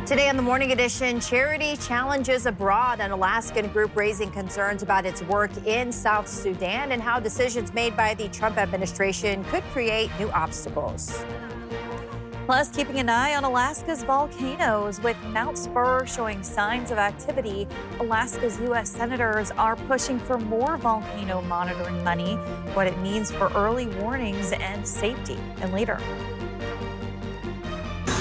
Today on the Morning Edition, charity challenges abroad. An Alaskan group raising concerns about its work in South Sudan and how decisions made by the Trump administration could create new obstacles. Plus, keeping an eye on Alaska's volcanoes. With Mount Spur showing signs of activity, Alaska's U.S. senators are pushing for more volcano monitoring money, what it means for early warnings and safety. And later,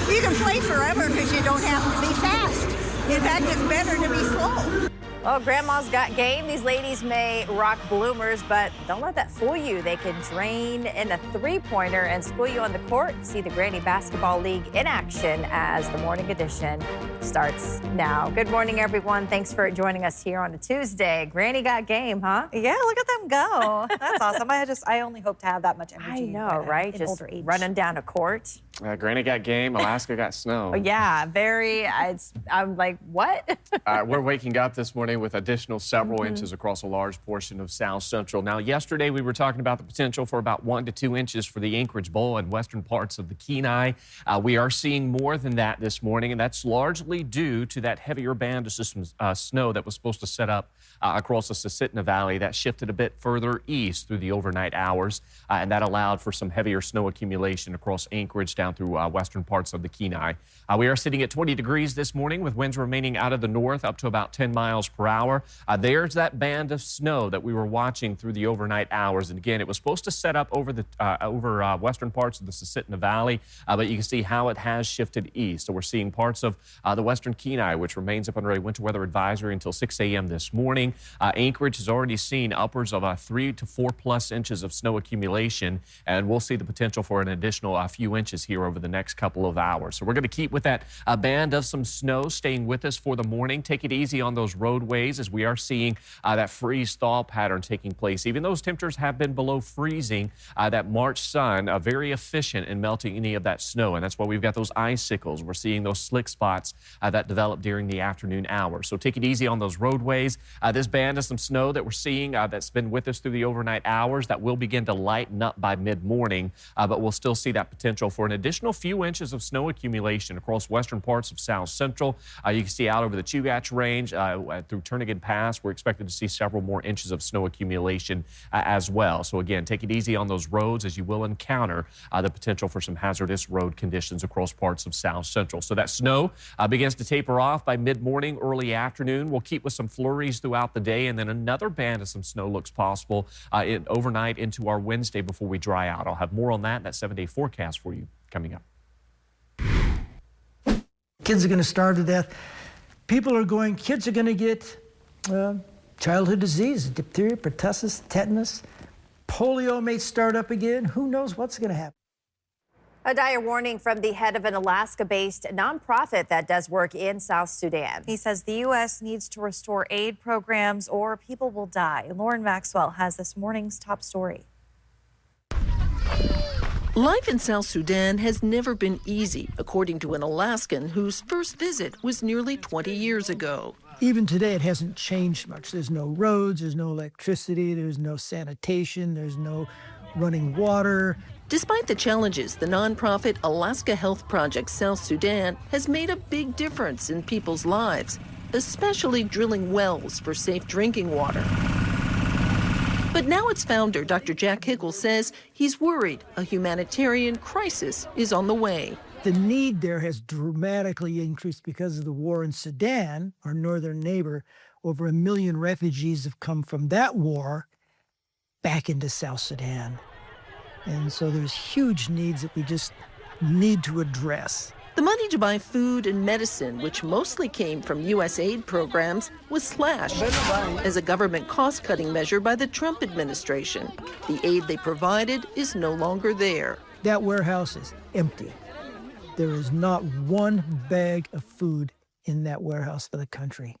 you can play forever because you don't have to be fast. In fact, it's better to be slow. Well, Grandma's got game. These ladies may rock bloomers, but don't let that fool you. They can drain in a three-pointer and school you on the court. See the Granny Basketball League in action as the Morning Edition starts now. Good morning, everyone. Thanks for joining us here on a Tuesday. Granny got game, huh? yeah, look at them go. That's awesome. I only hope to have that much energy. I know, right? In Just older age. running down a court. Granny got game, Alaska got snow. Oh, yeah, I'm like, what? We're waking up this morning with additional several inches across a large portion of South Central. Now, yesterday we were talking about the potential for about 1 to 2 inches for the Anchorage Bowl and western parts of the Kenai. We are seeing more than that this morning, and that's largely due to that heavier band of snow that was supposed to set up across the Susitna Valley. That shifted a bit further east through the overnight hours, and that allowed for some heavier snow accumulation across Anchorage down through western parts of the Kenai. We are sitting at 20 degrees this morning with winds remaining out of the north up to about 10 miles per hour. There's that band of snow that we were watching through the overnight hours. And again, it was supposed to set up over western parts of the Susitna Valley, but you can see how it has shifted east. So we're seeing parts of the western Kenai, which remains up under a winter weather advisory until 6 a.m. this morning. Anchorage has already seen upwards of 3 to 4+ inches of snow accumulation, and we'll see the potential for an additional few inches here over the next couple of hours. So we're going to keep with that band of some snow staying with us for the morning. Take it easy on those roadways as we are seeing that freeze-thaw pattern taking place. Even those temperatures have been below freezing, that March sun very efficient in melting any of that snow, and that's why we've got those icicles. We're seeing those slick spots that develop during the afternoon hours. So take it easy on those roadways. This band of some snow that we're seeing that's been with us through the overnight hours, that will begin to lighten up by mid-morning, but we'll still see that potential for an additional few inches of snow accumulation across western parts of South Central. You can see out over the Chugach Range through Turnagain Pass. We're expected to see several more inches of snow accumulation as well. So again, take it easy on those roads as you will encounter the potential for some hazardous road conditions across parts of South Central. So that snow begins to taper off by mid-morning, early afternoon. We'll keep with some flurries throughout the day, and then another band of some snow looks possible overnight into our Wednesday before we dry out. I'll have more on that 7-day forecast for you coming up. Kids are going to starve to death. Kids are going to get childhood disease, diphtheria, pertussis, tetanus. Polio may start up again. Who knows what's going to happen? A dire warning from the head of an Alaska-based nonprofit that does work in South Sudan. He says the U.S. needs to restore aid programs or people will die. Lauren Maxwell has this morning's top story. Life in South Sudan has never been easy, according to an Alaskan whose first visit was nearly 20 years ago. Even today, it hasn't changed much. There's no roads, there's no electricity, there's no sanitation, there's no running water. Despite the challenges, the nonprofit Alaska Health Project South Sudan has made a big difference in people's lives, especially drilling wells for safe drinking water. But now its founder, Dr. Jack Hickel, says he's worried a humanitarian crisis is on the way. The need there has dramatically increased because of the war in Sudan, our northern neighbor. Over 1 million refugees have come from that war back into South Sudan. And so there's huge needs that we just need to address. The money to buy food and medicine, which mostly came from U.S. aid programs, was slashed as a government cost-cutting measure by the Trump administration. The aid they provided is no longer there. That warehouse is empty. There is not one bag of food in that warehouse for the country.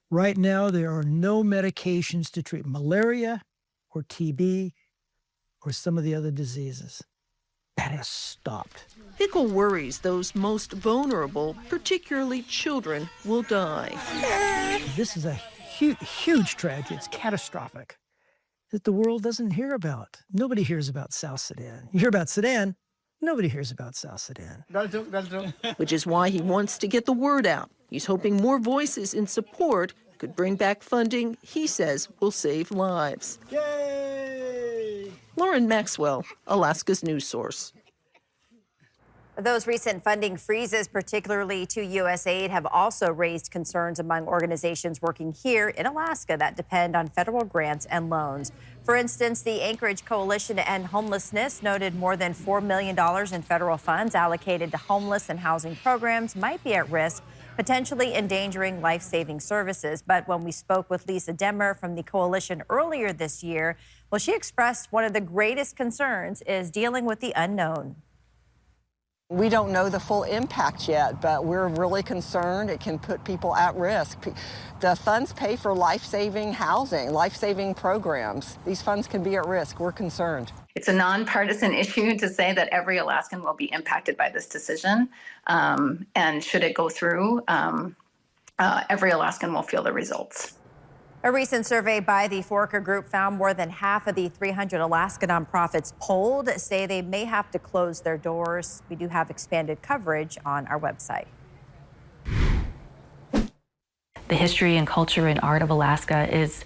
Right now, there are no medications to treat malaria or TB or some of the other diseases. That has stopped. Hickel worries those most vulnerable, particularly children, will die. This is a huge tragedy. It's catastrophic that the world doesn't hear about. Nobody hears about South Sudan. You hear about Sudan, Nobody hears about South Sudan. Which is why he wants to get the word out. He's hoping more voices in support could bring back funding he says will save lives. Yay! Lauren Maxwell, Alaska's news source. Those recent funding freezes, particularly to USAID, have also raised concerns among organizations working here in Alaska that depend on federal grants and loans. For instance, the Anchorage Coalition to End Homelessness noted more than $4 million in federal funds allocated to homeless and housing programs might be at risk, potentially endangering life-saving services. But when we spoke with Lisa Demmer from the coalition earlier this year, well, she expressed one of the greatest concerns is dealing with the unknown. We don't know the full impact yet, but we're really concerned it can put people at risk. The funds pay for life-saving housing, life-saving programs. These funds can be at risk. We're concerned. It's a nonpartisan issue to say that every Alaskan will be impacted by this decision. And should it go through, every Alaskan will feel the results. A recent survey by the Forker Group found more than half of the 300 Alaska nonprofits polled say they may have to close their doors. We do have expanded coverage on our website. The history and culture and art of Alaska is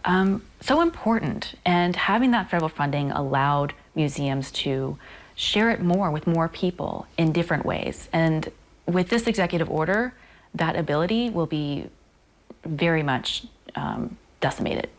so important, and having that federal funding allowed museums to share it more with more people in different ways. And with this executive order, that ability will be very much decimated.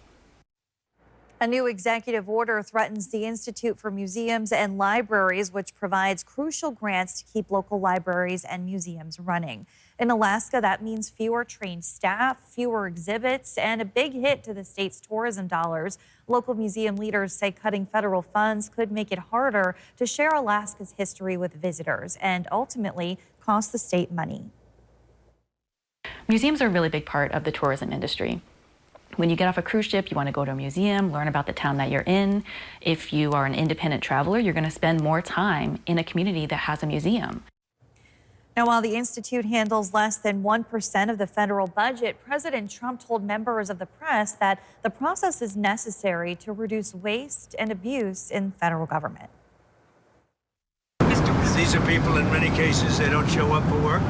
A new executive order threatens the Institute for Museums and Libraries, which provides crucial grants to keep local libraries and museums running. In Alaska, that means fewer trained staff, fewer exhibits, and a big hit to the state's tourism dollars. Local museum leaders say cutting federal funds could make it harder to share Alaska's history with visitors and ultimately cost the state money. Museums are a really big part of the tourism industry. When you get off a cruise ship, you want to go to a museum, learn about the town that you're in. If you are an independent traveler, you're going to spend more time in a community that has a museum. Now, while the Institute handles less than 1% of the federal budget, President Trump told members of the press that the process is necessary to reduce waste and abuse in federal government. These are people, in many cases, they don't show up for work.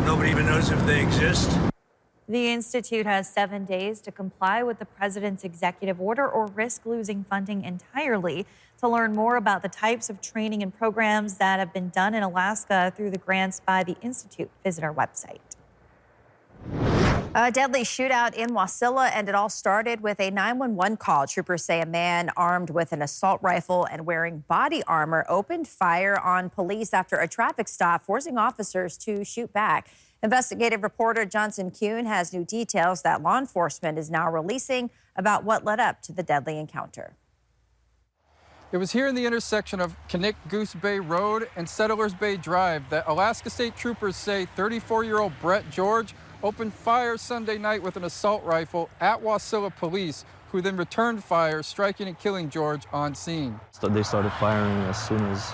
Nobody even knows if they exist. The Institute has 7 days to comply with the president's executive order or risk losing funding entirely. To learn more about the types of training and programs that have been done in Alaska through the grants by the Institute, visit our website. A deadly shootout in Wasilla, and it all started with a 911 call. Troopers say a man armed with an assault rifle and wearing body armor opened fire on police after a traffic stop, forcing officers to shoot back. Investigative reporter Johnson Kuhn has new details that law enforcement is now releasing about what led up to the deadly encounter. It was here in the intersection of Knik Goose Bay Road and Settlers Bay Drive that Alaska State Troopers say 34-year-old Brett George opened fire Sunday night with an assault rifle at Wasilla police, who then returned fire, striking and killing George on scene. So they started firing as soon as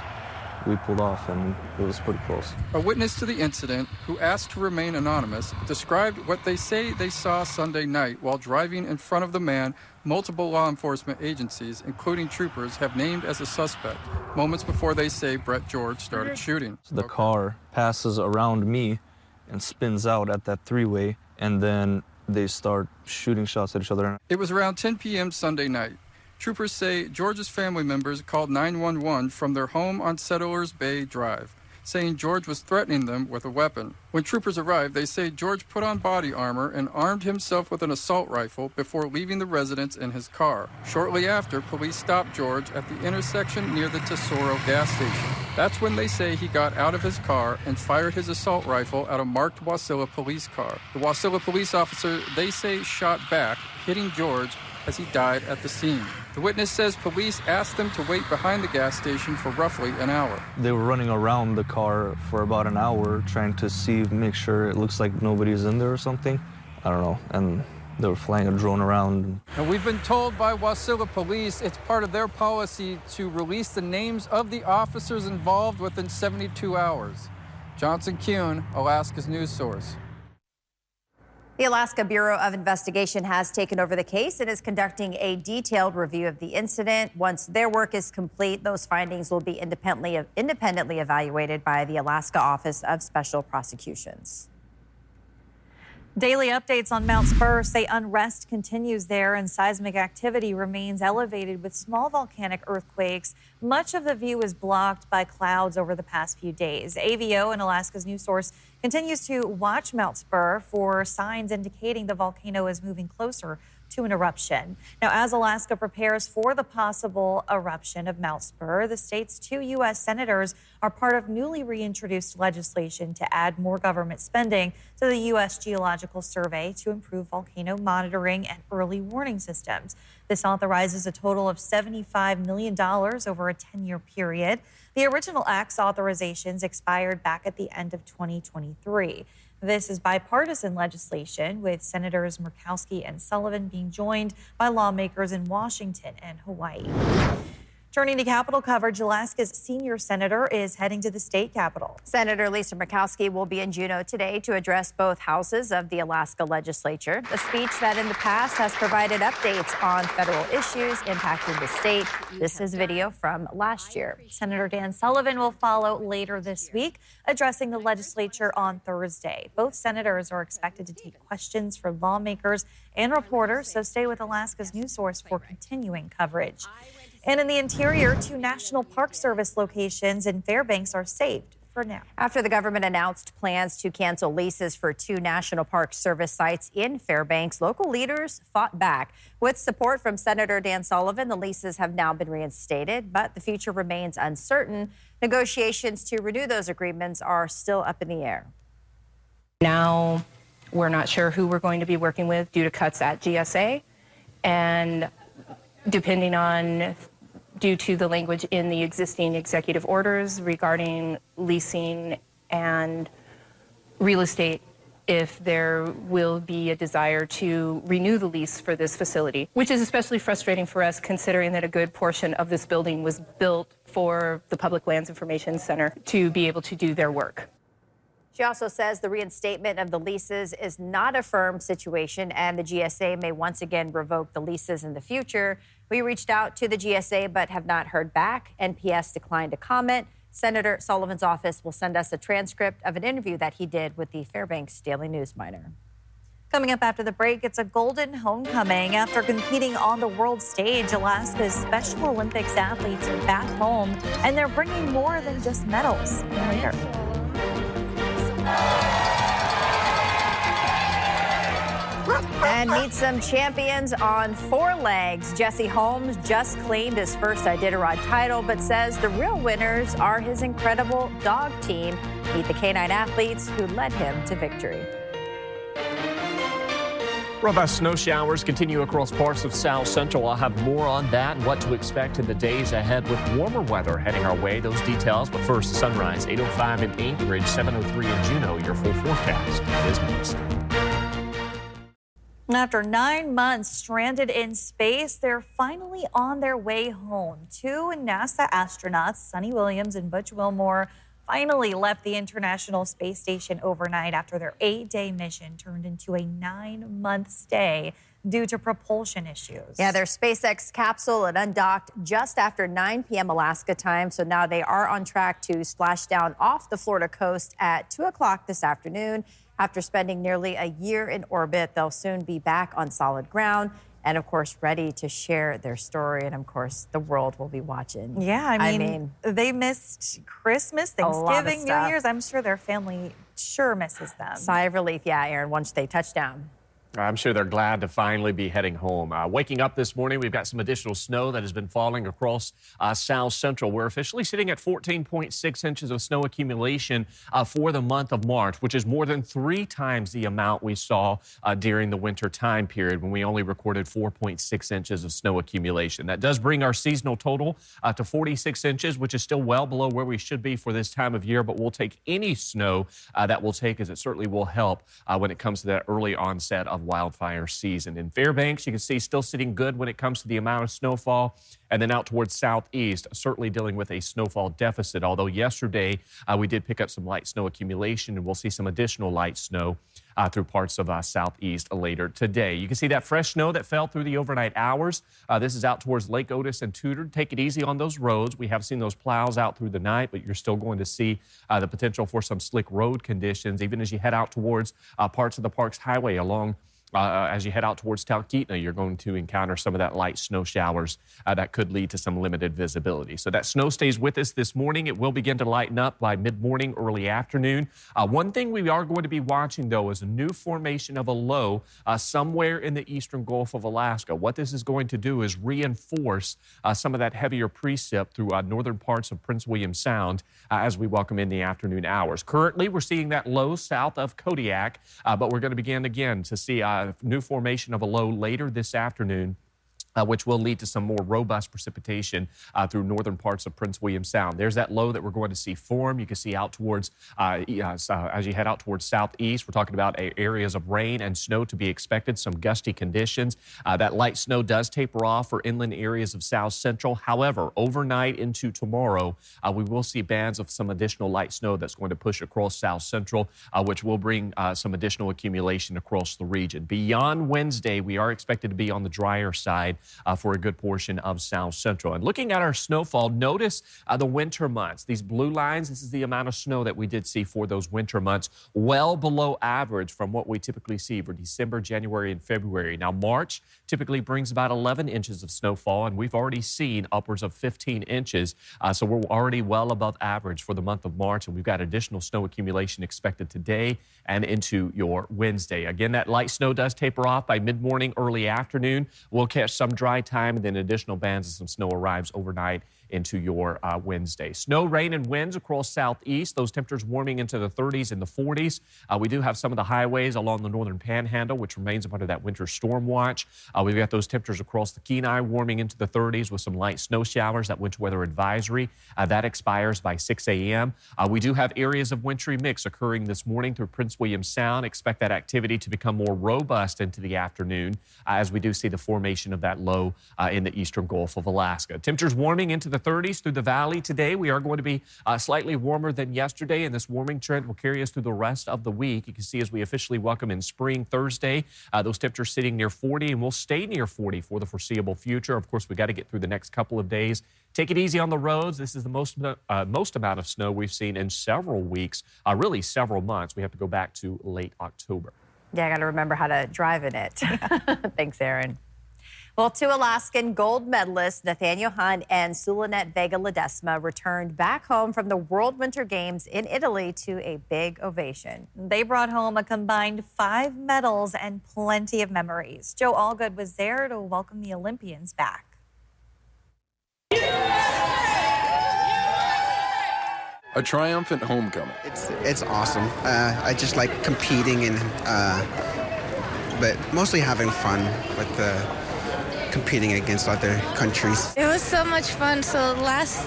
we pulled off, and it was pretty close. A witness to the incident, who asked to remain anonymous, described what they say they saw Sunday night while driving in front of the man. Multiple law enforcement agencies, including troopers, have named as a suspect, moments before they say Brett George started shooting. The car passes around me and spins out at that three-way, and then they start shooting shots at each other. It was around 10 p.m. Sunday night. Troopers say George's family members called 911 from their home on Settlers Bay Drive, saying George was threatening them with a weapon. When troopers arrived, they say George put on body armor and armed himself with an assault rifle before leaving the residence in his car. Shortly after, police stopped George at the intersection near the Tesoro gas station. That's when they say he got out of his car and fired his assault rifle at a marked Wasilla police car. The Wasilla police officer, they say, shot back, hitting George as he died at the scene. The witness says police asked them to wait behind the gas station for roughly an hour. They were running around the car for about an hour trying to make sure it looks like nobody's in there or something. I don't know. And they were flying a drone around. And we've been told by Wasilla police it's part of their policy to release the names of the officers involved within 72 hours. Johnson Kuhn, Alaska's news source. The Alaska Bureau of Investigation has taken over the case and is conducting a detailed review of the incident. Once their work is complete, those findings will be independently evaluated by the Alaska Office of Special Prosecutions. Daily updates on Mount Spur say unrest continues there and seismic activity remains elevated with small volcanic earthquakes. Much of the view is blocked by clouds over the past few days. AVO and Alaska's news source continues to watch Mount Spur for signs indicating the volcano is moving closer to an eruption. Now, as Alaska prepares for the possible eruption of Mount Spur, the state's 2 U.S. senators are part of newly reintroduced legislation to add more government spending to the U.S. Geological Survey to improve volcano monitoring and early warning systems. This authorizes a total of $75 million over a 10-year period. The original act's authorizations expired back at the end of 2023. This is bipartisan legislation, with Senators Murkowski and Sullivan being joined by lawmakers in Washington and Hawaii. Turning to Capitol coverage, Alaska's senior senator is heading to the state capitol. Senator Lisa Murkowski will be in Juneau today to address both houses of the Alaska legislature, a speech that in the past has provided updates on federal issues impacting the state. This is video from last year. Senator Dan Sullivan will follow later this week, addressing the legislature on Thursday. Both senators are expected to take questions from lawmakers and reporters, so stay with Alaska's news source for continuing coverage. And in the interior, 2 National Park Service locations in Fairbanks are saved for now. After the government announced plans to cancel leases for 2 National Park Service sites in Fairbanks, local leaders fought back. With support from Senator Dan Sullivan, the leases have now been reinstated, but the future remains uncertain. Negotiations to renew those agreements are still up in the air. Now, we're not sure who we're going to be working with due to cuts at GSA, and due to the language in the existing executive orders regarding leasing and real estate, if there will be a desire to renew the lease for this facility, which is especially frustrating for us considering that a good portion of this building was built for the Public Lands Information Center to be able to do their work. She also says the reinstatement of the leases is not a firm situation and the GSA may once again revoke the leases in the future. We reached out to the GSA but have not heard back. NPS declined to comment. Senator Sullivan's office will send us a transcript of an interview that he did with the Fairbanks Daily News Miner. Coming up after the break, it's a golden homecoming. After competing on the world stage, Alaska's Special Olympics athletes are back home, and they're bringing more than just medals. Later. And meet some champions on 4 legs. Jesse Holmes just claimed his first Iditarod title, but says the real winners are his incredible dog team. Meet the canine athletes who led him to victory. Robust snow showers continue across parts of South Central. I'll have more on that and what to expect in the days ahead with warmer weather heading our way. Those details, but first, sunrise, 8:05 in Anchorage, 7:03 in Juneau. Your full forecast is next. After 9 months stranded in space, they're finally on their way home. 2 NASA astronauts, Sunny Williams and Butch Wilmore, finally left the International Space Station overnight after their 8-day mission turned into a 9-month stay due to propulsion issues. Yeah, their SpaceX capsule had undocked just after 9 p.m. Alaska time, so now they are on track to splash down off the Florida coast at 2 o'clock this afternoon. After spending nearly a year in orbit, they'll soon be back on solid ground and, of course, ready to share their story. And, of course, the world will be watching. Yeah, I mean they missed Christmas, Thanksgiving, New Year's. I'm sure their family sure misses them. Sigh of relief, yeah, Aaron, once they touch down. I'm sure they're glad to finally be heading home. Waking up this morning, we've got some additional snow that has been falling across South Central. We're officially sitting at 14.6 inches of snow accumulation for the month of March, which is more than 3 times the amount we saw during the winter time period when we only recorded 4.6 inches of snow accumulation. That does bring our seasonal total to 46 inches, which is still well below where we should be for this time of year, but we'll take any snow that we'll take, as it certainly will help when it comes to that early onset of wildfire season. In Fairbanks, you can see still sitting good when it comes to the amount of snowfall And then out towards southeast, certainly dealing with a snowfall deficit, although yesterday we did pick up some light snow accumulation, and we'll see some additional light snow through parts of southeast later today. You can see that fresh snow that fell through the overnight hours. This is out towards Lake Otis and Tudor. Take it easy on those roads. We have seen those plows out through the night, but you're still going to see the potential for some slick road conditions, even as you head out towards parts of the Parks Highway along as you head out towards Talkeetna. You're going to encounter some of that light snow showers that could lead to some limited visibility. So that snow stays with us this morning. It will begin to lighten up by mid-morning, early afternoon. One thing we are going to be watching, though, is a new formation of a low somewhere in the eastern Gulf of Alaska. What this is going to do is reinforce some of that heavier precip through northern parts of Prince William Sound as we welcome in the afternoon hours. Currently, we're seeing that low south of Kodiak, but we're going to begin again to see new formation of a low later this afternoon, which will lead to some more robust precipitation through northern parts of Prince William Sound. There's that low that we're going to see form. You can see out towards, as you head out towards southeast, we're talking about areas of rain and snow to be expected, some gusty conditions. That light snow does taper off for inland areas of South Central. However, overnight into tomorrow, we will see bands of some additional light snow that's going to push across South Central, which will bring some additional accumulation across the region. Beyond Wednesday, we are expected to be on the drier side for a good portion of South Central. And looking at our snowfall, notice the winter months. These blue lines, this is the amount of snow that we did see for those winter months, well below average from what we typically see for December, January, and February. Now, March typically brings about 11 inches of snowfall, and we've already seen upwards of 15 inches. So we're already well above average for the month of March, and we've got additional snow accumulation expected today and into your Wednesday. Again, that light snow does taper off by mid-morning, early afternoon. We'll catch some dry time, and then additional bands of some snow arrives overnight into your Wednesday. Snow, rain, and winds across southeast. Those temperatures warming into the 30s and the 40s. We do have some of the highways along the northern panhandle, which remains under that winter storm watch. We've got those temperatures across the Kenai warming into the 30s with some light snow showers. That winter weather advisory, that expires by 6 a.m. We do have areas of wintry mix occurring this morning through Prince William Sound. Expect that activity to become more robust into the afternoon as we do see the formation of that low in the eastern Gulf of Alaska. Temperatures warming into the 30s through the valley today. We are going to be slightly warmer than yesterday, and this warming trend will carry us through the rest of the week. You can see as we officially welcome in spring Thursday, those temperatures sitting near 40, and will stay near 40 for the foreseeable future. Of course, we got to get through the next couple of days. Take it easy on the roads. This is the most amount of snow we've seen in several weeks, really several months. We have to go back to late October. Yeah, I got to remember how to drive in it. Thanks, Aaron. Well, two Alaskan gold medalists, Nathaniel Hunt and Sulinet Vega Ledesma, returned back home from the World Winter Games in Italy to a big ovation. They brought home a combined 5 medals and plenty of memories. Joe Allgood was there to welcome the Olympians back. A triumphant homecoming. It's awesome. I just like competing and, but mostly having fun with competing against other countries. It was so much fun. So last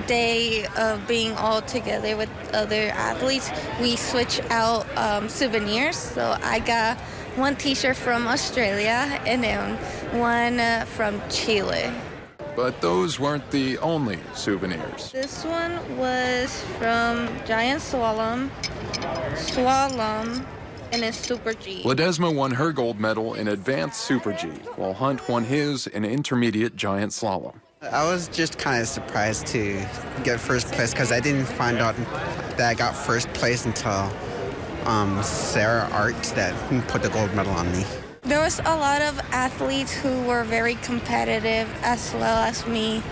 day of being all together with other athletes, we switched out souvenirs. So I got one t-shirt from Australia and then one from Chile. But those weren't the only souvenirs. This one was from Giant Slalom, and it's Super G. Ledesma won her gold medal in advanced Super G, while Hunt won his in intermediate Giant Slalom. I was just kind of surprised to get first place because I didn't find out that I got first place until Sarah Art that put the gold medal on me. There was a lot of athletes who were very competitive as well as me.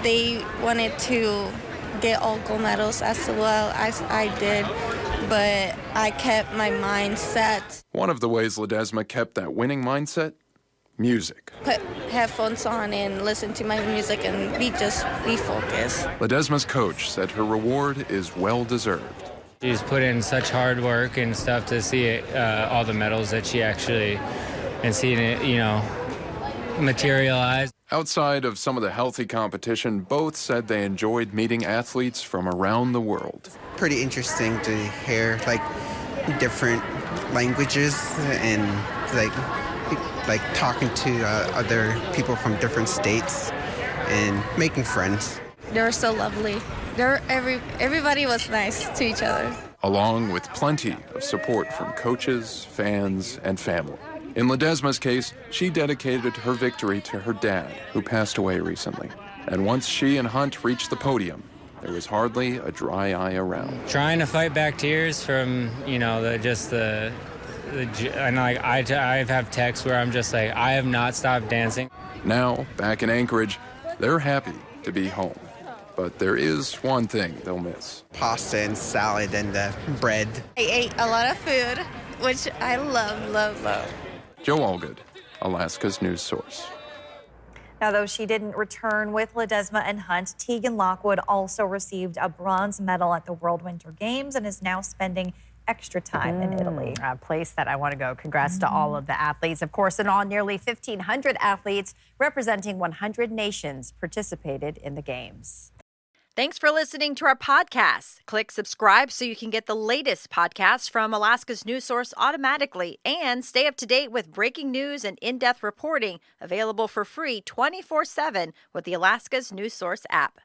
They wanted to get all gold medals as well as I did, but I kept my mindset. One of the ways Ledesma kept that winning mindset? Music. Put headphones on and listen to my music and be focused. Ledesma's coach said her reward is well-deserved. She's put in such hard work and stuff to see it, all the medals that she actually, and seeing it, materialize. Outside of some of the healthy competition, both said they enjoyed meeting athletes from around the world. Pretty interesting to hear different languages and like talking to other people from different states and making friends. They're so lovely. Everybody was nice to each other. Along with plenty of support from coaches, fans, and family. In Ledesma's case, she dedicated her victory to her dad, who passed away recently. And once she and Hunt reached the podium, there was hardly a dry eye around. Trying to fight back tears from, and like I have texts where I'm just like, I have not stopped dancing. Now, back in Anchorage, they're happy to be home. But there is one thing they'll miss. Pasta and salad and bread. I ate a lot of food, which I love. Joe Allgood, Alaska's news source. Now, though she didn't return with Ledesma and Hunt, Tegan Lockwood also received a bronze medal at the World Winter Games and is now spending extra time in Italy. A place that I want to go. Congrats to all of the athletes. Of course, in all, nearly 1,500 athletes representing 100 nations participated in the Games. Thanks for listening to our podcast. Click subscribe so you can get the latest podcasts from Alaska's news source automatically and stay up to date with breaking news and in-depth reporting available for free 24/7 with the Alaska's news source app.